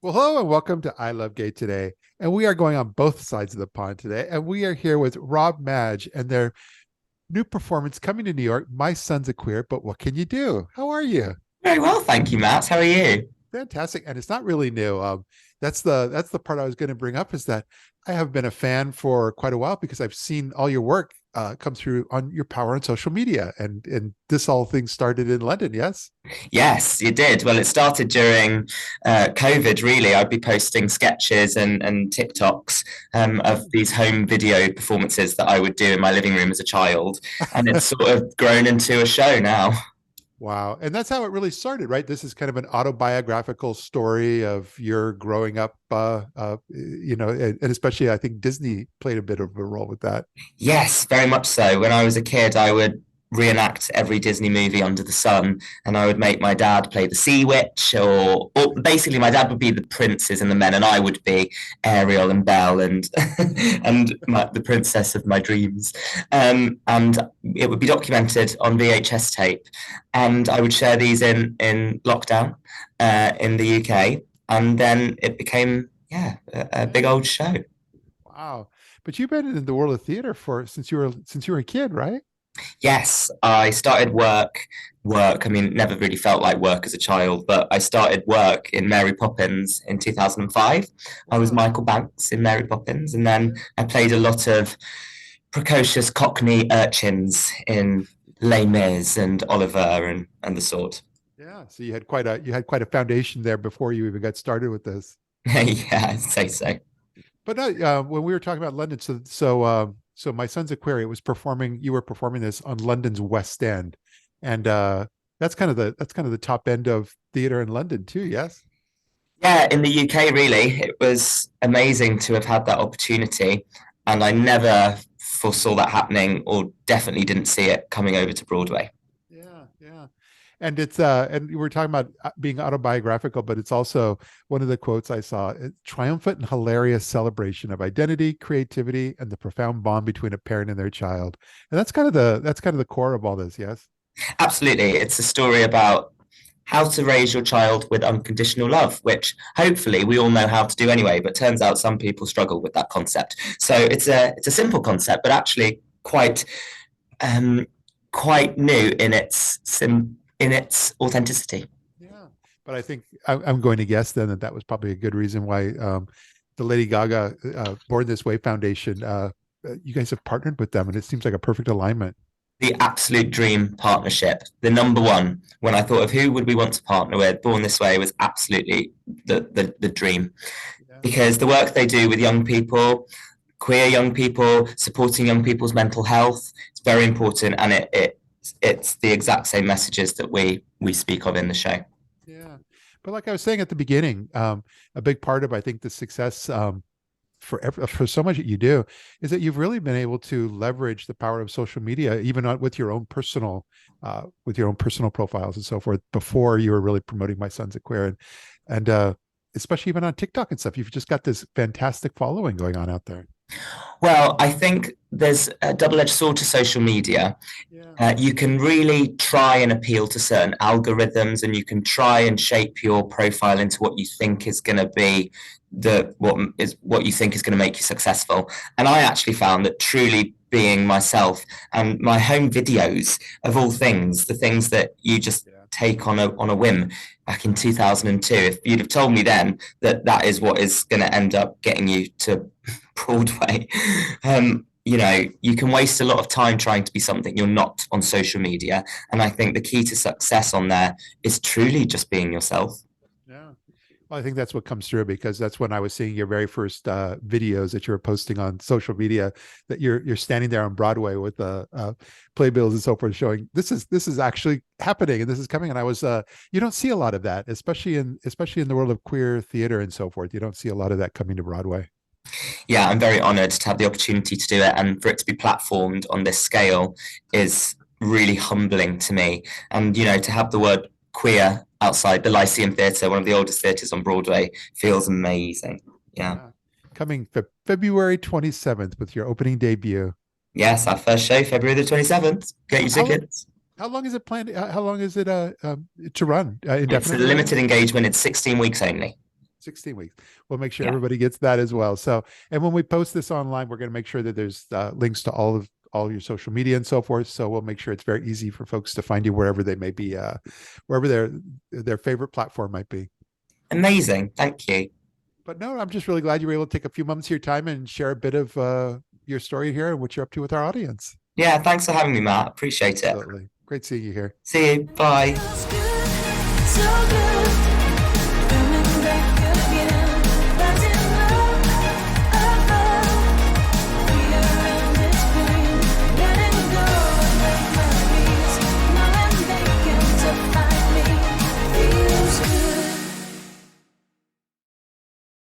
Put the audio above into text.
Well, hello and welcome to I Love Gay today. And we are going on both sides of the pond today. And we are here with Rob Madge and their new performance coming to New York. My son's a queer, but what can you do? How are you? Very well, thank you, Matt. How are you? Fantastic. And it's not really new. That's the part I was going to bring up is that I have been a fan for quite a while because I've seen all your work come through on your power on social media. And this all thing started in London, yes? Yes, you did. Well, it started during COVID, really. I'd be posting sketches and TikToks of these home video performances that I would do in my living room as a child. And it's sort of grown into a show now. Wow. And that's how it really started, right? This is kind of an autobiographical story of your growing up, and especially I think Disney played a bit of a role with that. Yes, very much so. When I was a kid, I would reenact every Disney movie under the sun, and I would make my dad play the Sea Witch, or basically my dad would be the princes and the men, and I would be Ariel and Belle and the princess of my dreams. And it would be documented on VHS tape, and I would share these in lockdown in the UK, and then it became a big Yeah. old show. Wow. But you've been in the world of theater for since you were a kid, right? Yes, I started work. I mean, never really felt like work as a child, but I started work in Mary Poppins in 2005. I was Wow. Michael Banks in Mary Poppins, and then Yeah. I played a lot of precocious Cockney urchins in Les Mis and Oliver and the sort. Yeah. So you had quite a foundation there before you even got started with this. Yeah, I'd say so. But no, when we were talking about London, so my son's aquarium was performing. You were performing this on London's West End, and that's kind of the top end of theater in London too. Yes. Yeah, in the UK, really, it was amazing to have had that opportunity. And I never foresaw that happening, or definitely didn't see it coming over to Broadway. Yeah, yeah. And we were talking about being autobiographical, but it's also one of the quotes I saw, triumphant and hilarious celebration of identity, creativity, and the profound bond between a parent and their child. And that's kind of the core of all this, yes. Absolutely. It's a story about how to raise your child with unconditional love, which hopefully we all know how to do anyway, but turns out some people struggle with that concept. So it's a simple concept, but actually um, quite new in its authenticity. Yeah. But I think I'm going to guess then that was probably a good reason why the Lady Gaga Born This Way Foundation, you guys have partnered with them, and it seems like a perfect alignment. The absolute dream partnership, the number one. When I thought of who would we want to partner with, Born This Way was absolutely the dream, Yeah. because the work they do with young people, queer young people, supporting young people's mental health, it's very important, and it's the exact same messages that we speak of in the show. Yeah. But like I was saying at the beginning, a big part of I think the success for so much that you do is that you've really been able to leverage the power of social media, even with your own personal profiles and so forth. Before you were really promoting My Son's a Queer, and especially even on TikTok and stuff, you've just got this fantastic following going on out there. Well, I think there's a double-edged sword to social media. Yeah. You can really try and appeal to certain algorithms, and you can try and shape your profile into what you think is going to be what you think is going to make you successful. And I actually found that truly being myself and my home videos of all things, the things that you just Yeah. take on a whim back in 2002, if you'd have told me then that that is what is going to end up getting you to Broadway, you can waste a lot of time trying to be something you're not on social media. And I think the key to success on there is truly just being yourself. Yeah. Well, I think that's what comes through because that's when I was seeing your very first videos that you were posting on social media. That you're standing there on Broadway with the playbills and so forth, showing this is actually happening and this is coming. And I was you don't see a lot of that, especially in the world of queer theater and so forth. You don't see a lot of that coming to Broadway. Yeah, I'm very honored to have the opportunity to do it, and for it to be platformed on this scale is really humbling to me. And to have the word queer outside the Lyceum Theatre, one of the oldest theatres on Broadway, feels amazing. Yeah. Yeah. Coming February 27th with your opening debut. Yes, our first show, February the 27th. Get your How tickets. how long is it planned? How long is it to run It's a indefinitely? limited engagement. It's 16 weeks only. 16 weeks. We'll make sure Yeah. everybody gets that as well. So, and when we post this online, we're going to make sure that there's links to all your social media and so forth. So we'll make sure it's very easy for folks to find you wherever they may be, wherever their favorite platform might be. Amazing. Thank you. But no, I'm just really glad you were able to take a few moments of your time and share a bit of your story here and what you're up to with our audience. Yeah, thanks for having me, Matt. Appreciate it. Absolutely. Great seeing you here. See you. Bye. So good.